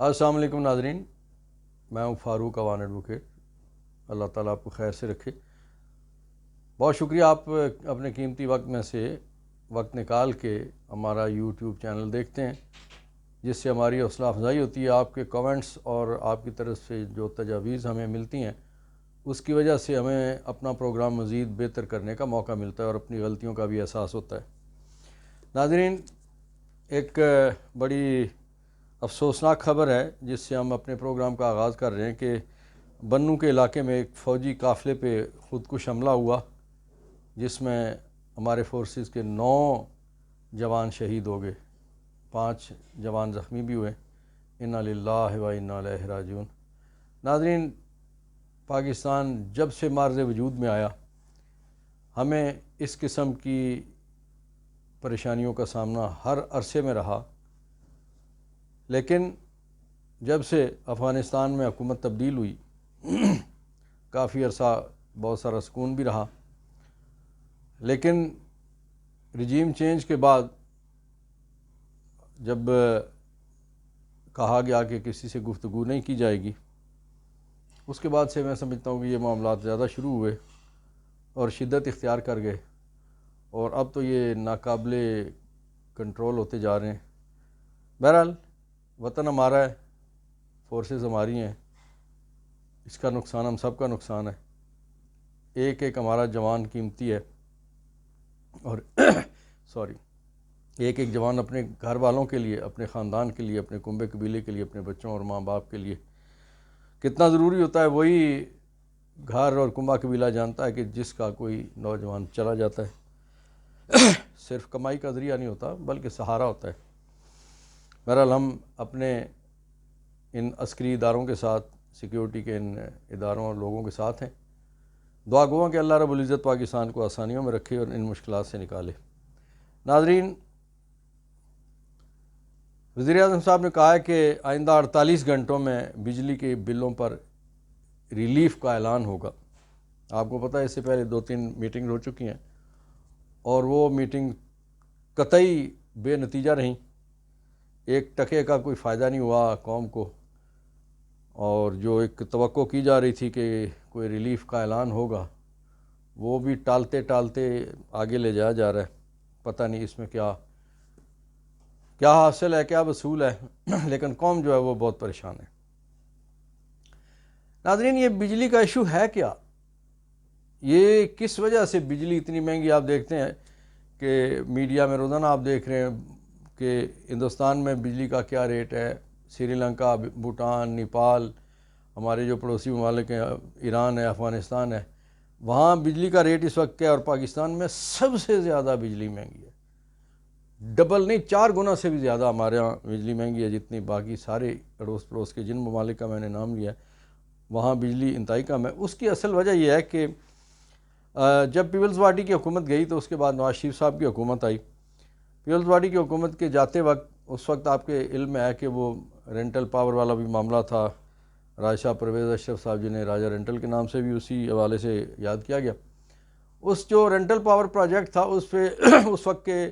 السلام علیکم ناظرین، میں ہوں فاروق اوان ایڈوکیٹ۔ اللہ تعالیٰ آپ کو خیر سے رکھے۔ بہت شکریہ، آپ اپنے قیمتی وقت میں سے وقت نکال کے ہمارا یوٹیوب چینل دیکھتے ہیں، جس سے ہماری حوصلہ افزائی ہوتی ہے۔ آپ کے کمنٹس اور آپ کی طرف سے جو تجاویز ہمیں ملتی ہیں، اس کی وجہ سے ہمیں اپنا پروگرام مزید بہتر کرنے کا موقع ملتا ہے اور اپنی غلطیوں کا بھی احساس ہوتا ہے۔ ناظرین، ایک بڑی افسوسناک خبر ہے جس سے ہم اپنے پروگرام کا آغاز کر رہے ہیں کہ بنوں کے علاقے میں ایک فوجی قافلے پہ خودکش حملہ ہوا، جس میں ہمارے فورسز کے 9 جوان شہید ہو گئے، 5 جوان زخمی بھی ہوئے۔ انا للہ و انا الیہ راجعون۔ ناظرین، پاکستان جب سے معرض وجود میں آیا، ہمیں اس قسم کی پریشانیوں کا سامنا ہر عرصے میں رہا، لیکن جب سے افغانستان میں حکومت تبدیل ہوئی، کافی عرصہ بہت سارا سکون بھی رہا، لیکن رجیم چینج کے بعد جب کہا گیا کہ کسی سے گفتگو نہیں کی جائے گی، اس کے بعد سے میں سمجھتا ہوں کہ یہ معاملات زیادہ شروع ہوئے اور شدت اختیار کر گئے، اور اب تو یہ ناقابل کنٹرول ہوتے جا رہے ہیں۔ بہرحال، وطن ہمارا ہے، فورسز ہماری ہیں، اس کا نقصان ہم سب کا نقصان ہے۔ ایک ایک ہمارا جوان قیمتی ہے، اور ایک ایک جوان اپنے گھر والوں کے لیے، اپنے خاندان کے لیے، اپنے کنبے قبیلے کے لیے، اپنے بچوں اور ماں باپ کے لیے کتنا ضروری ہوتا ہے، وہی گھر اور کنبہ قبیلہ جانتا ہے کہ جس کا کوئی نوجوان چلا جاتا ہے۔ صرف کمائی کا ذریعہ نہیں ہوتا بلکہ سہارا ہوتا ہے۔ بہرحال، ہم اپنے ان عسکری اداروں کے ساتھ، سیکیورٹی کے ان اداروں اور لوگوں کے ساتھ ہیں۔ دعا گو کہ اللہ رب العزت پاکستان کو آسانیوں میں رکھے اور ان مشکلات سے نکالے۔ ناظرین، وزیر اعظم صاحب نے کہا ہے کہ آئندہ 48 گھنٹوں میں بجلی کے بلوں پر ریلیف کا اعلان ہوگا۔ آپ کو پتہ ہے اس سے پہلے 2-3 میٹنگ ہو چکی ہیں، اور وہ میٹنگ قطعی بے نتیجہ رہیں۔ ایک ٹکے کا کوئی فائدہ نہیں ہوا قوم کو، اور جو ایک توقع کی جا رہی تھی کہ کوئی ریلیف کا اعلان ہوگا، وہ بھی ٹالتے ٹالتے آگے لے جایا جا رہا ہے۔ پتہ نہیں اس میں کیا حاصل ہے، کیا وصول ہے، لیکن قوم جو ہے وہ بہت پریشان ہے۔ ناظرین، یہ بجلی کا ایشو ہے کیا؟ یہ کس وجہ سے بجلی اتنی مہنگی؟ آپ دیکھتے ہیں کہ میڈیا میں روزانہ آپ دیکھ رہے ہیں کہ ہندوستان میں بجلی کا کیا ریٹ ہے، سری لنکا، بھوٹان، نیپال، ہمارے جو پڑوسی ممالک ہیں، ایران ہے، افغانستان ہے، وہاں بجلی کا ریٹ اس وقت کیا ہے، اور پاکستان میں سب سے زیادہ بجلی مہنگی ہے۔ ڈبل نہیں، 4 گنا سے بھی زیادہ ہمارے ہاں بجلی مہنگی ہے، جتنی باقی سارے اڑوس پڑوس کے جن ممالک کا میں نے نام لیا ہے، وہاں بجلی انتہائی کم ہے۔ اس کی اصل وجہ یہ ہے کہ جب پیپلز پارٹی کی حکومت گئی تو اس کے بعد نواز شریف صاحب کی حکومت آئی۔ پیپلز پارٹی کی حکومت کے جاتے وقت، اس وقت آپ کے علم میں ہے کہ وہ رینٹل پاور والا بھی معاملہ تھا، راجہ شاہ پرویز اشرف صاحب جنہیں راجہ رینٹل کے نام سے بھی اسی حوالے سے یاد کیا گیا۔ اس جو رینٹل پاور پروجیکٹ تھا، اس پہ اس وقت کے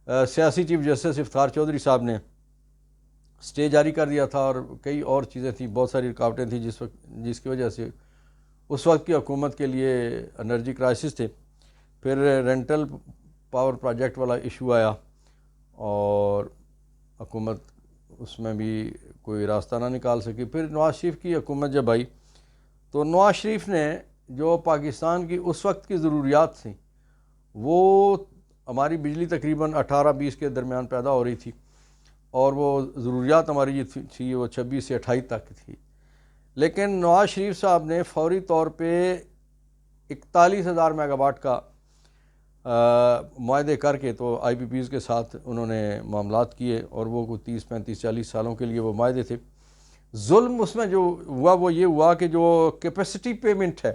سیاسی چیف جسٹس افتخار چودھری صاحب نے اسٹے جاری کر دیا تھا، اور کئی اور چیزیں تھیں، بہت ساری رکاوٹیں تھیں جس کی وجہ سے اس وقت کی حکومت کے لیے انرجی کرائسس تھے۔ پھر رینٹل پاور پروجیکٹ والا ایشو آیا، اور حکومت اس میں بھی کوئی راستہ نہ نکال سکی۔ پھر نواز شریف کی حکومت جب آئی تو نواز شریف نے جو پاکستان کی اس وقت کی ضروریات تھیں، وہ ہماری بجلی تقریباً 18-20 کے درمیان پیدا ہو رہی تھی، اور وہ ضروریات ہماری یہ تھی وہ 26 سے 28 تک تھی، لیکن نواز شریف صاحب نے فوری طور پہ 41,000 میگا واٹ کا معاہدے کر کے تو آئی پی پیز کے ساتھ انہوں نے معاملات کیے، اور وہ کوئی 30 35 40 سالوں کے لیے وہ معاہدے تھے۔ ظلم اس میں جو ہوا وہ یہ ہوا کہ جو کیپیسٹی پیمنٹ ہے،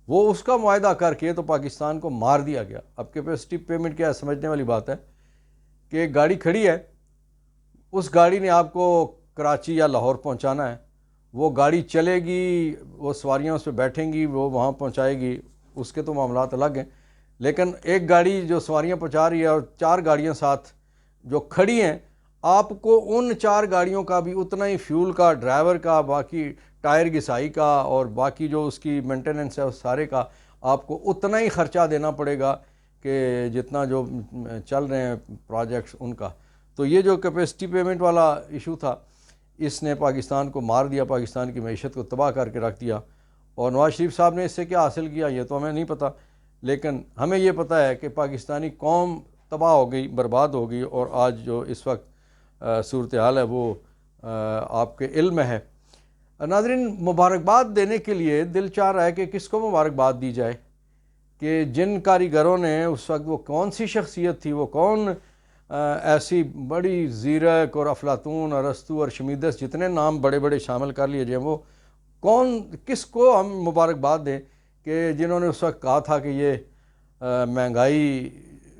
وہ اس کا معاہدہ کر کے تو پاکستان کو مار دیا گیا۔ اب کیپیسٹی پیمنٹ کیا ہے، سمجھنے والی بات ہے کہ ایک گاڑی کھڑی ہے، اس گاڑی نے آپ کو کراچی یا لاہور پہنچانا ہے، وہ گاڑی چلے گی، وہ سواریاں اس پہ بیٹھیں گی، وہ وہاں پہنچائے گی، اس کے تو معاملات الگ ہیں، لیکن ایک گاڑی جو سواریاں پہنچا رہی ہے اور 4 گاڑیاں ساتھ جو کھڑی ہیں، آپ کو ان 4 گاڑیوں کا بھی اتنا ہی فیول کا، ڈرائیور کا، باقی ٹائر گھسائی کا اور باقی جو اس کی مینٹیننس ہے اس سارے کا آپ کو اتنا ہی خرچہ دینا پڑے گا کہ جتنا جو چل رہے ہیں پروجیکٹس ان کا. تو یہ جو کیپیسٹی پیمنٹ والا ایشو تھا اس نے پاکستان کو مار دیا، پاکستان کی معیشت کو تباہ کر کے رکھ دیا. اور نواز شریف صاحب نے اس سے کیا حاصل کیا یہ تو ہمیں نہیں پتہ، لیکن ہمیں یہ پتہ ہے کہ پاکستانی قوم تباہ ہو گئی، برباد ہو گئی، اور آج جو اس وقت صورتحال ہے وہ آپ کے علم میں ہے. ناظرین، مبارکباد دینے کے لیے دل چاہ رہا ہے کہ کس کو مبارکباد دی جائے، کہ جن کاریگروں نے اس وقت، وہ کون سی شخصیت تھی، وہ کون ایسی بڑی زیرک اور افلاطون اور ارسطو اور شمیدس جتنے نام بڑے بڑے شامل کر لیے جائیں، وہ کون، کس کو ہم مبارکباد دیں کہ جنہوں نے اس وقت کہا تھا کہ یہ مہنگائی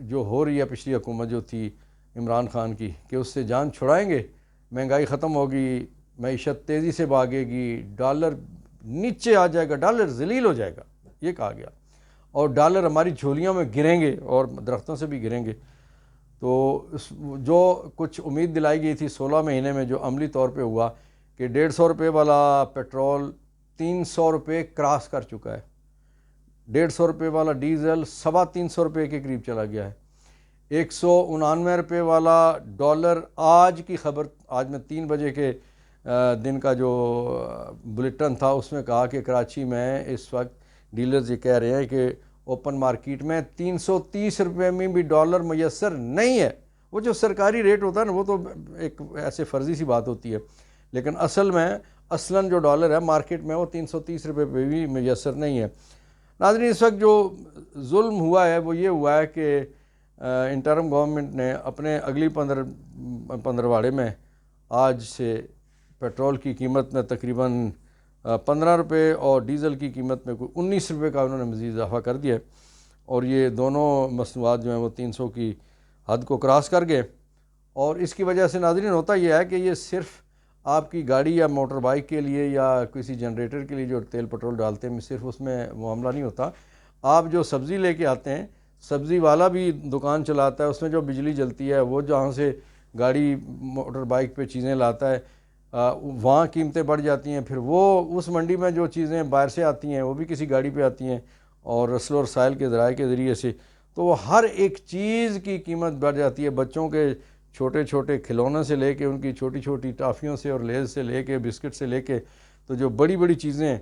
جو ہو رہی ہے پچھلی حکومت جو تھی عمران خان کی، کہ اس سے جان چھڑائیں گے، مہنگائی ختم ہوگی، معیشت تیزی سے بھاگے گی، ڈالر نیچے آ جائے گا، ڈالر ذلیل ہو جائے گا، یہ کہا گیا، اور ڈالر ہماری جھولیوں میں گریں گے اور درختوں سے بھی گریں گے. تو جو کچھ امید دلائی گئی تھی 16 مہینے میں جو عملی طور پہ ہوا کہ 150 روپے والا پیٹرول 300 روپے کراس کر چکا ہے، 150 روپے والا ڈیزل 350 روپے کے قریب چلا گیا ہے، 199 روپے والا ڈالر. آج کی خبر، آج میں 3 بجے کے دن کا جو بلیٹن تھا اس میں کہا کہ کراچی میں اس وقت ڈیلرز یہ کہہ رہے ہیں کہ اوپن مارکیٹ میں 330 روپے میں بھی ڈالر میسر نہیں ہے. وہ جو سرکاری ریٹ ہوتا ہے نا وہ تو ایک ایسے فرضی سی بات ہوتی ہے، لیکن اصل میں اصلاً جو ڈالر ہے مارکیٹ میں وہ 330 روپے پہ بھی میسر نہیں ہے. ناظرین، اس وقت جو ظلم ہوا ہے وہ یہ ہوا ہے کہ انٹرم گورنمنٹ نے اپنے اگلی 15 میں آج سے پیٹرول کی قیمت میں تقریباً 15 روپے اور ڈیزل کی قیمت میں کوئی 19 روپے کا انہوں نے مزید اضافہ کر دیا، اور یہ دونوں مصنوعات جو ہیں وہ 300 کی حد کو کراس کر گئے. اور اس کی وجہ سے ناظرین ہوتا یہ ہے کہ یہ صرف آپ کی گاڑی یا موٹر بائک کے لیے یا کسی جنریٹر کے لیے جو تیل پٹرول ڈالتے ہیں صرف اس میں معاملہ نہیں ہوتا. آپ جو سبزی لے کے آتے ہیں، سبزی والا بھی دکان چلاتا ہے، اس میں جو بجلی جلتی ہے، وہ جہاں سے گاڑی موٹر بائک پہ چیزیں لاتا ہے وہاں قیمتیں بڑھ جاتی ہیں. پھر وہ اس منڈی میں جو چیزیں باہر سے آتی ہیں وہ بھی کسی گاڑی پہ آتی ہیں اور رسل و رسائل کے ذرائع کے ذریعے سے، تو وہ ہر ایک چیز کی قیمت بڑھ جاتی ہے. بچوں کے چھوٹے چھوٹے کھلونے سے لے کے ان کی چھوٹی چھوٹی ٹافیوں سے اور لیز سے لے کے بسکٹ سے لے کے تو جو بڑی بڑی چیزیں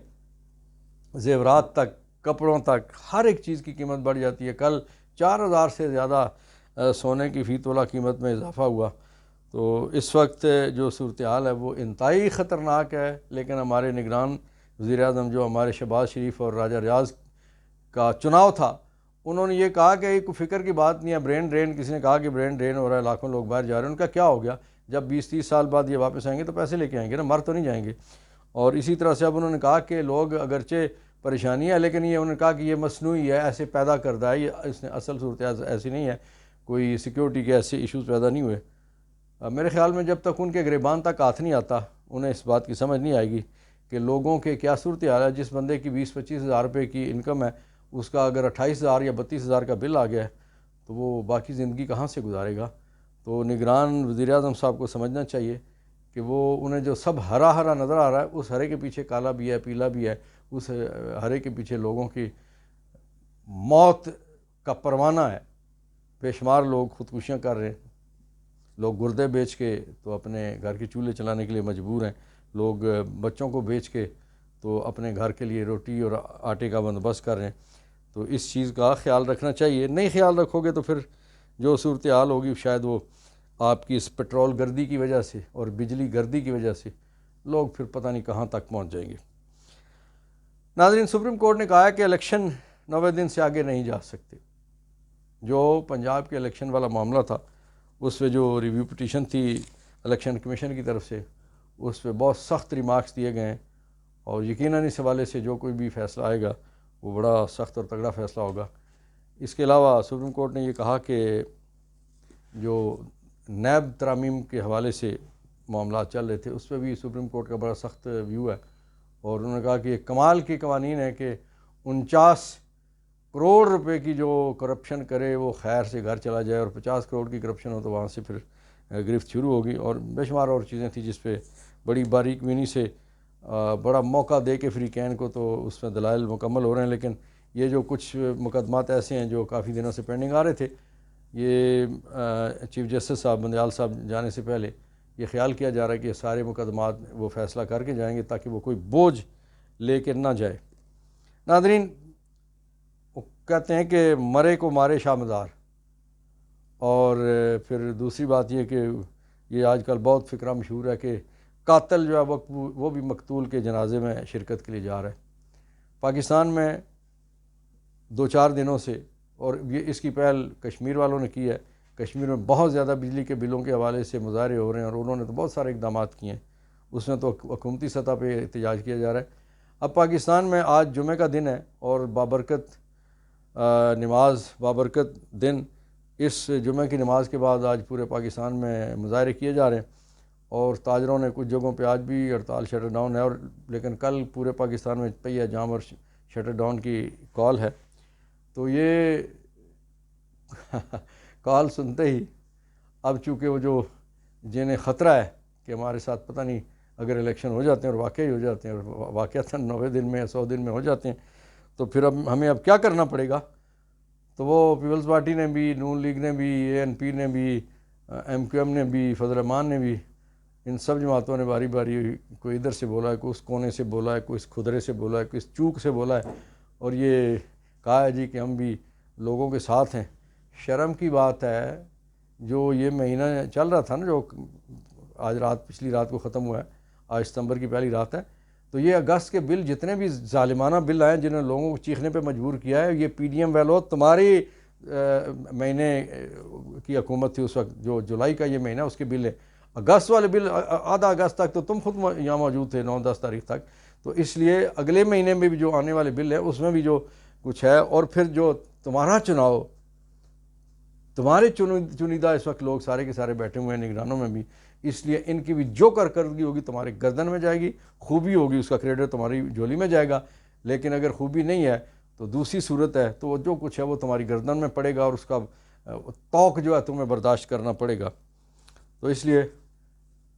زیورات تک، کپڑوں تک، ہر ایک چیز کی قیمت بڑھ جاتی ہے. کل 4000 سے زیادہ سونے کی فی تولہ قیمت میں اضافہ ہوا. تو اس وقت جو صورتحال ہے وہ انتہائی خطرناک ہے، لیکن ہمارے نگران وزیر اعظم جو ہمارے شہباز شریف اور راجہ ریاض کا چناؤ تھا، انہوں نے یہ کہا کہ کوئی فکر کی بات نہیں ہے، برین ڈرین، کسی نے کہا کہ برین ڈرین ہو رہا ہے، لاکھوں لوگ باہر جا رہے ہیں. ان کا کیا ہو گیا؟ جب 20-30 سال بعد یہ واپس آئیں گے تو پیسے لے کے آئیں گے نا، مر تو نہیں جائیں گے. اور اسی طرح سے اب انہوں نے کہا کہ لوگ اگرچہ پریشانی ہے لیکن یہ انہوں نے کہا کہ یہ مصنوعی ہے، ایسے پیدا کردہ ہے، یہ اس نے اصل صورتحال ایسی نہیں ہے، کوئی سیکیورٹی کے ایسے ایشوز پیدا نہیں ہوئے. میرے خیال میں جب تک ان کے گریبان تک ہاتھ نہیں آتا انہیں اس بات کی سمجھ نہیں آئے گی کہ لوگوں کے کیا صورتحال ہے. جس بندے کی 20-25 ہزار روپے کی انکم ہے، اس کا اگر 28,000 یا 32,000 کا بل آ گیا ہے تو وہ باقی زندگی کہاں سے گزارے گا؟ تو نگران وزیر اعظم صاحب کو سمجھنا چاہیے کہ وہ انہیں جو سب ہرا ہرا نظر آ رہا ہے، اس ہرے کے پیچھے کالا بھی ہے، پیلا بھی ہے، اس ہرے کے پیچھے لوگوں کی موت کا پروانہ ہے. بے شمار لوگ خودکشیاں کر رہے ہیں، لوگ گردے بیچ کے تو اپنے گھر کے چولہے چلانے کے لیے مجبور ہیں، لوگ بچوں کو بیچ کے تو اپنے گھر کے لیے روٹی اور آٹے کا بندوبست کر رہے ہیں. تو اس چیز کا خیال رکھنا چاہیے. نہیں خیال رکھو گے تو پھر جو صورتحال ہوگی شاید وہ آپ کی اس پٹرول گردی کی وجہ سے اور بجلی گردی کی وجہ سے لوگ پھر پتہ نہیں کہاں تک پہنچ جائیں گے. ناظرین، سپریم کورٹ نے کہا ہے کہ الیکشن 90 دن سے آگے نہیں جا سکتے. جو پنجاب کے الیکشن والا معاملہ تھا اس پہ جو ریویو پٹیشن تھی الیکشن کمیشن کی طرف سے، اس پہ بہت سخت ریمارکس دیے گئے ہیں، اور یقیناً اس حوالے سے جو کوئی بھی فیصلہ آئے گا وہ بڑا سخت اور تگڑا فیصلہ ہوگا. اس کے علاوہ سپریم کورٹ نے یہ کہا کہ جو نیب ترامیم کے حوالے سے معاملات چل رہے تھے اس پہ بھی سپریم کورٹ کا بڑا سخت ویو ہے، اور انہوں نے کہا کہ یہ کمال کے قوانین ہے کہ 49 کروڑ روپے کی جو کرپشن کرے وہ خیر سے گھر چلا جائے، اور 50 کروڑ کی کرپشن ہو تو وہاں سے پھر گرفت شروع ہوگی، اور بے شمار اور چیزیں تھیں جس پہ بڑی باریک بینی سے بڑا موقع دے کے فری کین کو تو اس میں دلائل مکمل ہو رہے ہیں. لیکن یہ جو کچھ مقدمات ایسے ہیں جو کافی دنوں سے پینڈنگ آ رہے تھے، یہ چیف جسٹس صاحب بندیال صاحب جانے سے پہلے یہ خیال کیا جا رہا ہے کہ یہ سارے مقدمات وہ فیصلہ کر کے جائیں گے تاکہ وہ کوئی بوجھ لے کے نہ جائے. ناظرین، وہ کہتے ہیں کہ مرے کو مارے شاہ مدار، اور پھر دوسری بات یہ کہ یہ آج کل بہت فقرہ مشہور ہے کہ قاتل جو ہے وہ بھی مقتول کے جنازے میں شرکت کے لیے جا رہا ہے. پاکستان میں 2-4 دنوں سے، اور یہ اس کی پہل کشمیر والوں نے کی ہے، کشمیر میں بہت زیادہ بجلی کے بلوں کے حوالے سے مظاہرے ہو رہے ہیں، اور انہوں نے تو بہت سارے اقدامات کیے ہیں. اس میں تو حکومتی سطح پہ احتجاج کیا جا رہا ہے. اب پاکستان میں آج جمعہ کا دن ہے اور بابرکت نماز، بابرکت دن، اس جمعہ کی نماز کے بعد آج پورے پاکستان میں مظاہرے کیے جا رہے ہیں، اور تاجروں نے کچھ جگہوں پہ آج بھی ہڑتال شٹر ڈاؤن ہے، اور لیکن کل پورے پاکستان میں پہیہ جام اور شٹر ڈاؤن کی کال ہے. تو یہ کال سنتے ہی اب چونکہ وہ جو جنہیں خطرہ ہے کہ ہمارے ساتھ پتہ نہیں اگر الیکشن ہو جاتے ہیں اور واقعی ہو جاتے ہیں اور واقعتاً 90 دن میں یا 100 دن میں ہو جاتے ہیں، تو پھر ہمیں اب کیا کرنا پڑے گا. تو وہ پیپلز پارٹی نے بھی، نون لیگ نے بھی، ANP نے بھی، MQM نے بھی، فضل الرحمان نے بھی، ان سب جماعتوں نے باری باری کوئی ادھر سے بولا ہے، کوئی اس کونے سے بولا ہے، کوئی اس کھدرے سے بولا ہے، کوئی اس چوک سے بولا ہے، اور یہ کہا ہے جی کہ ہم بھی لوگوں کے ساتھ ہیں. شرم کی بات ہے، جو یہ مہینہ چل رہا تھا نا، جو آج رات، پچھلی رات کو ختم ہوا ہے، آج ستمبر کی پہلی رات ہے، تو یہ اگست کے بل جتنے بھی ظالمانہ بل آئے جنہوں نے لوگوں کو چیخنے پہ مجبور کیا ہے، یہ PDM والو تمہاری مہینے کی حکومت تھی اس وقت، جو جولائی کا یہ مہینہ اس کے بل ہے. اگست والے بل آدھا اگست تک تو تم خود یہاں موجود تھے، 9-10 تاریخ تک. تو اس لیے اگلے مہینے میں بھی جو آنے والے بل ہے اس میں بھی جو کچھ ہے، اور پھر جو تمہارا چناؤ، تمہارے چنیدہ اس وقت لوگ سارے کے سارے بیٹھے ہوئے ہیں نگرانوں میں بھی، اس لیے ان کی بھی جو کارکردگی ہوگی تمہارے گردن میں جائے گی، خوبی ہوگی اس کا کریڈٹ تمہاری جولی میں جائے گا. لیکن اگر خوبی نہیں ہے تو دوسری صورت ہے، تو جو کچھ ہے وہ تمہاری گردن میں پڑے گا، اور اس کا توق جو ہے تمہیں برداشت کرنا پڑے گا. تو اس لیے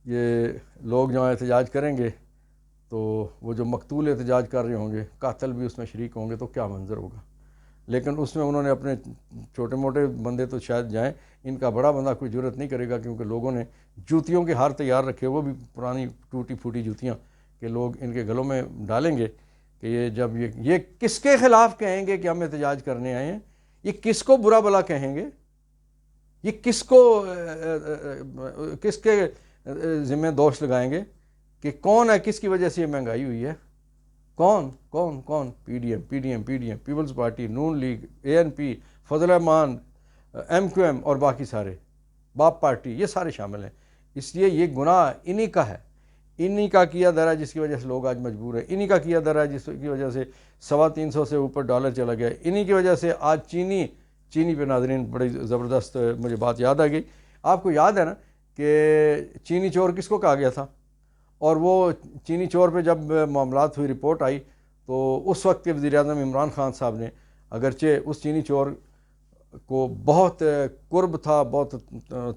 یہ لوگ جہاں احتجاج کریں گے تو وہ جو مقتول احتجاج کر رہے ہوں گے، قاتل بھی اس میں شریک ہوں گے، تو کیا منظر ہوگا. لیکن اس میں انہوں نے اپنے چھوٹے موٹے بندے تو شاید جائیں، ان کا بڑا بندہ کوئی جرت نہیں کرے گا، کیونکہ لوگوں نے جوتیوں کے ہار تیار رکھے، وہ بھی پرانی ٹوٹی پھوٹی جوتیاں کہ لوگ ان کے گلوں میں ڈالیں گے کہ یہ جب یہ کس کے خلاف کہیں گے کہ ہم احتجاج کرنے آئے ہیں، یہ کس کو برا بلا کہیں گے، یہ کس کے ذمہ دوش لگائیں گے کہ کون ہے، کس کی وجہ سے یہ مہنگائی ہوئی ہے. کون PDM پیپلز پارٹی، نون لیگ، ANP، فضل الرحمان، MQM اور باقی سارے، باپ پارٹی، یہ سارے شامل ہیں. اس لیے یہ گناہ انہی کا ہے، انہی کا کیا درا جس کی وجہ سے لوگ آج مجبور ہیں، انہی کا کیا درا جس کی وجہ سے 350 سے اوپر ڈالر چلا گیا، انہی کی وجہ سے آج چینی پہ ناظرین بڑی زبردست مجھے بات یاد آ گئی. آپ کو یاد ہے نا کہ چینی چور کس کو کہا گیا تھا، اور وہ چینی چور پہ جب معاملات ہوئی، رپورٹ آئی، تو اس وقت کے وزیر اعظم عمران خان صاحب نے، اگرچہ اس چینی چور کو بہت قرب تھا، بہت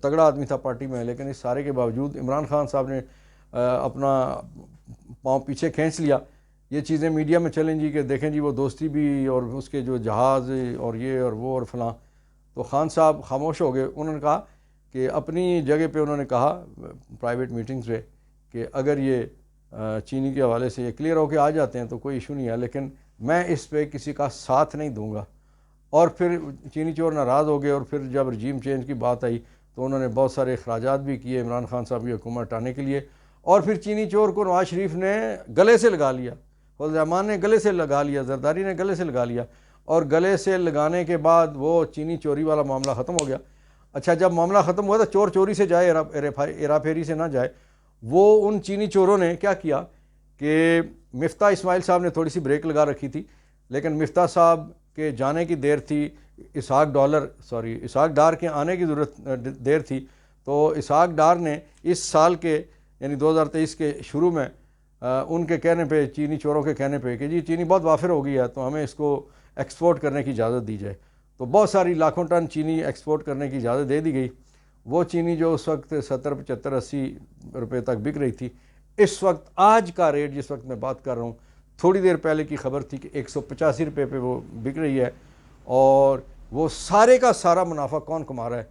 تگڑا آدمی تھا پارٹی میں، لیکن اس سارے کے باوجود عمران خان صاحب نے اپنا پاؤں پیچھے کھینچ لیا. یہ چیزیں میڈیا میں چلیں جی کہ دیکھیں جی وہ دوستی بھی، اور اس کے جو جہاز اور یہ اور وہ اور فلاں. تو خان صاحب خاموش ہو گئے. انہوں نے کہا کہ اپنی جگہ پہ انہوں نے کہا پرائیویٹ میٹنگز پہ کہ اگر یہ چینی کے حوالے سے یہ کلیئر ہو کے آ جاتے ہیں تو کوئی ایشو نہیں ہے، لیکن میں اس پہ کسی کا ساتھ نہیں دوں گا. اور پھر چینی چور ناراض ہو گئے، اور پھر جب رجیم چینج کی بات آئی تو انہوں نے بہت سارے اخراجات بھی کیے عمران خان صاحب کی حکومت ہٹانے کے لیے. اور پھر چینی چور کو نواز شریف نے گلے سے لگا لیا، فضل الرحمان نے گلے سے لگا لیا، زرداری نے گلے سے لگا لیا، اور گلے سے لگانے کے بعد وہ چینی چوری والا معاملہ ختم ہو گیا. اچھا، جب معاملہ ختم ہوا تو چور چوری سے جائے، ایرا پھیری سے نہ جائے. وہ ان چینی چوروں نے کیا کیا کہ مفتاح اسماعیل صاحب نے تھوڑی سی بریک لگا رکھی تھی، لیکن مفتاح صاحب کے جانے کی دیر تھی، اسحاق ڈار کے آنے کی دیر تھی. تو اسحاق ڈار نے اس سال کے یعنی 2023 کے شروع میں ان کے کہنے پہ، چینی چوروں کے کہنے پہ کہ جی چینی بہت وافر ہو گئی ہے تو ہمیں اس کو ایکسپورٹ کرنے کی اجازت دی جائے. تو بہت ساری لاکھوں ٹن چینی ایکسپورٹ کرنے کی اجازت دے دی گئی. وہ چینی جو اس وقت 70 75 80 روپے تک بک رہی تھی، اس وقت آج کا ریٹ جس وقت میں بات کر رہا ہوں، تھوڑی دیر پہلے کی خبر تھی کہ 185 روپے پہ وہ بک رہی ہے۔ اور وہ سارے کا سارا منافع کون کما رہا ہے؟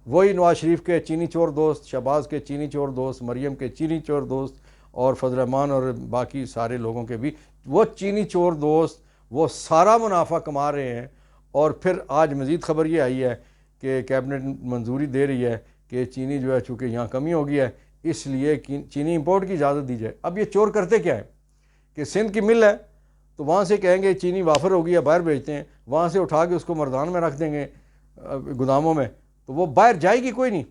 وہی نواز شریف کے چینی چور دوست، شہباز کے چینی چور دوست، مریم کے چینی چور دوست، اور فضل الرحمان اور باقی سارے لوگوں کے بھی وہ چینی چور دوست وہ سارا منافع کما رہے ہیں۔ اور پھر آج مزید خبر یہ آئی ہے کہ کیبنٹ منظوری دے رہی ہے کہ چینی جو ہے چونکہ یہاں کمی ہو گئی ہے اس لیے چینی امپورٹ کی اجازت دی جائے۔ اب یہ چور کرتے کیا ہے کہ سندھ کی مل ہے تو وہاں سے کہیں گے چینی وافر ہو گئی ہے باہر بھیجتے ہیں، وہاں سے اٹھا کے اس کو مردان میں رکھ دیں گے گوداموں میں، تو وہ باہر جائے گی کوئی نہیں۔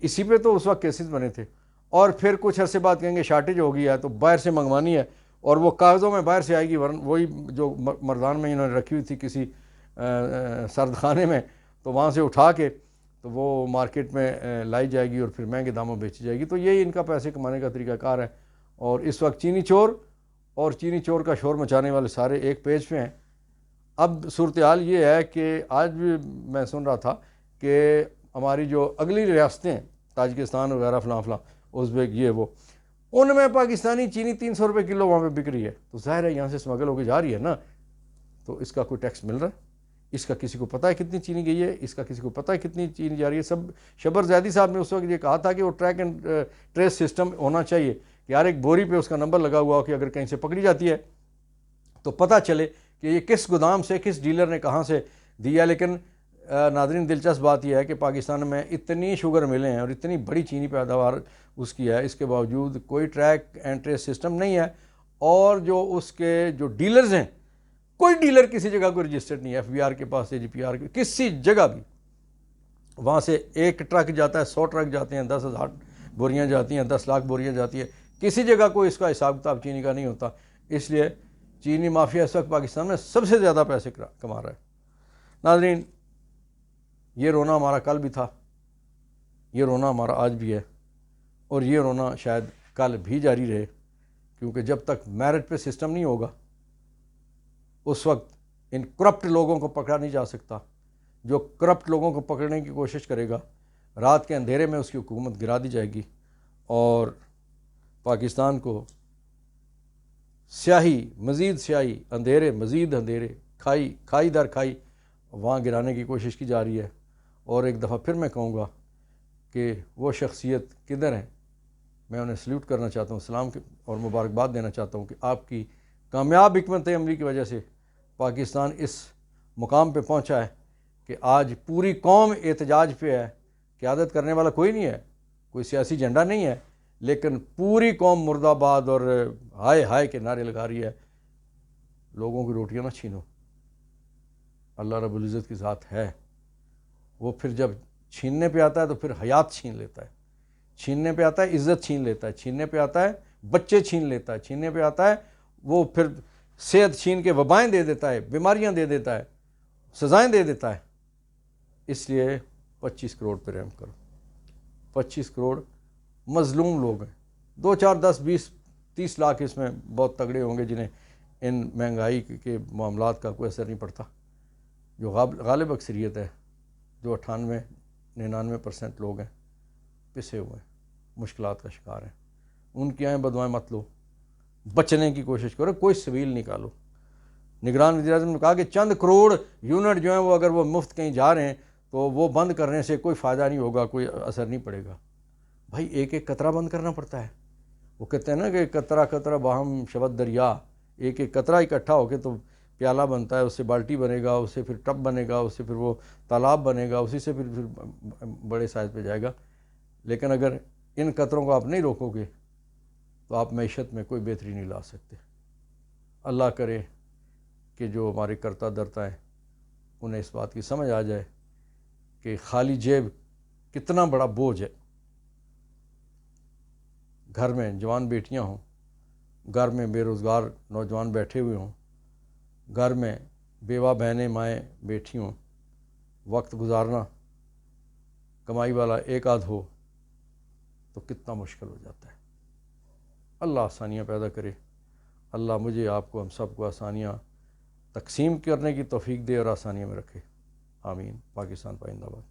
اسی پہ تو اس وقت کیسز بنے تھے۔ اور پھر کچھ عرصے بعد کہیں گے شارٹیج ہو گئی ہے تو باہر سے منگوانی ہے، اور وہ کاغذوں میں باہر سے آئے گی، وہی جو مردان میں انہوں نے رکھی ہوئی تھی کسی سرد خانے میں، تو وہاں سے اٹھا کے تو وہ مارکیٹ میں لائی جائے گی اور پھر مہنگے داموں بیچی جائے گی۔ تو یہی ان کا پیسے کمانے کا طریقہ کار ہے۔ اور اس وقت چینی چور اور چینی چور کا شور مچانے والے سارے ایک پیج پہ ہیں۔ اب صورتحال یہ ہے کہ آج بھی میں سن رہا تھا کہ ہماری جو اگلی ریاستیں تاجکستان وغیرہ فلاں فلاں ازبیک یہ وہ، ان میں پاکستانی چینی 300 روپے کلو وہاں پہ بک رہی ہے، تو ظاہر ہے یہاں سے اسمگل ہو کے جا رہی ہے نا، تو اس کا کوئی ٹیکس مل رہا ہے؟ اس کا کسی کو پتہ ہے کتنی چینی گئی ہے؟ اس کا کسی کو پتہ ہے کتنی چینی جا رہی ہے؟ شبر زیدی صاحب نے اس وقت یہ کہا تھا کہ وہ ٹریک اینڈ ٹریس سسٹم ہونا چاہیے کہ ہر ایک بوری پہ اس کا نمبر لگا ہوا ہو کہ اگر کہیں سے پکڑی جاتی ہے تو پتہ چلے کہ یہ کس گودام سے کس ڈیلر نے کہاں سے دیا۔ لیکن ناظرین دلچسپ بات یہ ہے کہ پاکستان میں اتنی شوگر ملیں ہیں اور اتنی بڑی چینی پیداوار اس کی ہے، اس کے باوجود کوئی ٹریک اینڈ ٹریس سسٹم نہیں ہے، اور جو اس کے جو ڈیلرز ہیں کوئی ڈیلر کسی جگہ کو رجسٹرڈ نہیں ہے، FBR کے پاس AGPR کے کسی جگہ بھی۔ وہاں سے ایک ٹرک جاتا ہے، 100 ٹرک جاتے ہیں، 10,000 بوریاں جاتی ہیں، 10 لاکھ بوریاں جاتی ہیں، کسی جگہ کوئی اس کا حساب کتاب چینی کا نہیں ہوتا۔ اس لیے چینی مافیا اس وقت پاکستان میں سب سے زیادہ پیسے کما رہا ہے۔ ناظرین، یہ رونا ہمارا کل بھی تھا، یہ رونا ہمارا آج بھی ہے، اور یہ رونا شاید کل بھی جاری رہے، کیونکہ جب تک میرٹ پہ سسٹم نہیں ہوگا اس وقت ان کرپٹ لوگوں کو پکڑا نہیں جا سکتا۔ جو کرپٹ لوگوں کو پکڑنے کی کوشش کرے گا رات کے اندھیرے میں اس کی حکومت گرا دی جائے گی، اور پاکستان کو سیاہی مزید سیاہی، اندھیرے مزید اندھیرے، کھائی در کھائی وہاں گرانے کی کوشش کی جا رہی ہے۔ اور ایک دفعہ پھر میں کہوں گا کہ وہ شخصیت کدھر ہیں، میں انہیں سلیوٹ کرنا چاہتا ہوں، سلام اور مبارکباد دینا چاہتا ہوں کہ آپ کی کامیاب حکمت عملی کی وجہ سے پاکستان اس مقام پہ پہنچا ہے کہ آج پوری قوم احتجاج پہ ہے۔ قیادت کرنے والا کوئی نہیں ہے، کوئی سیاسی جھنڈا نہیں ہے، لیکن پوری قوم مرد آباد اور ہائے ہائے کے نعرے لگا رہی ہے۔ لوگوں کی روٹیاں نہ چھینو، اللہ رب العزت کی ذات ہے، وہ پھر جب چھیننے پہ آتا ہے تو پھر حیات چھین لیتا ہے، چھیننے پہ آتا ہے عزت چھین لیتا ہے، چھیننے پہ آتا ہے بچے چھین لیتا ہے، چھیننے پہ آتا ہے وہ پھر صحت چھین کے وبائیں دے دیتا ہے، بیماریاں دے دیتا ہے، سزائیں دے دیتا ہے۔ اس لیے 25 کروڑ پہ رحم کرو۔ 25 کروڑ مظلوم لوگ ہیں، 2 4 10 20 30 لاکھ اس میں بہت تگڑے ہوں گے جنہیں ان مہنگائی کے معاملات کا کوئی اثر نہیں پڑتا، جو غالب اکثریت ہے، جو 98-99% لوگ ہیں پسے ہوئے ہیں، مشکلات کا شکار ہیں۔ ان کی آئیں بدوائیں مت لو، بچنے کی کوشش کرو، کوئی سبیل نکالو۔ نگران وزیر اعظم نے کہا کہ چند کروڑ یونٹ جو ہیں وہ اگر وہ مفت کہیں جا رہے ہیں تو وہ بند کرنے سے کوئی فائدہ نہیں ہوگا، کوئی اثر نہیں پڑے گا۔ بھائی ایک ایک قطرہ بند کرنا پڑتا ہے۔ وہ کہتے ہیں نا کہ قطرہ قطرہ باہم شبت دریا، ایک ایک قطرہ اکٹھا ہو کے تو پیالہ بنتا ہے، اس سے بالٹی بنے گا، اس سے پھر ٹب بنے گا، اس سے پھر وہ تالاب بنے گا، اسی سے پھر بڑے سائز پہ جائے گا۔ لیکن اگر ان قطروں کو آپ نہیں روکو گے تو آپ معیشت میں کوئی بہتری نہیں لا سکتے۔ اللہ کرے کہ جو ہمارے کرتا دھرتا ہیں انہیں اس بات کی سمجھ آ جائے کہ خالی جیب کتنا بڑا بوجھ ہے۔ گھر میں جوان بیٹیاں ہوں، گھر میں بے روزگار نوجوان بیٹھے ہوئے ہوں، گھر میں بیوہ بہنیں مائیں بیٹھی ہوں، وقت گزارنا کمائی والا ایک آدھ ہو تو کتنا مشکل ہو جاتا ہے۔ اللہ آسانیاں پیدا کرے، اللہ مجھے آپ کو ہم سب کو آسانیاں تقسیم کرنے کی توفیق دے اور آسانیوں میں رکھے، آمین۔ پاکستان پائندہ باد۔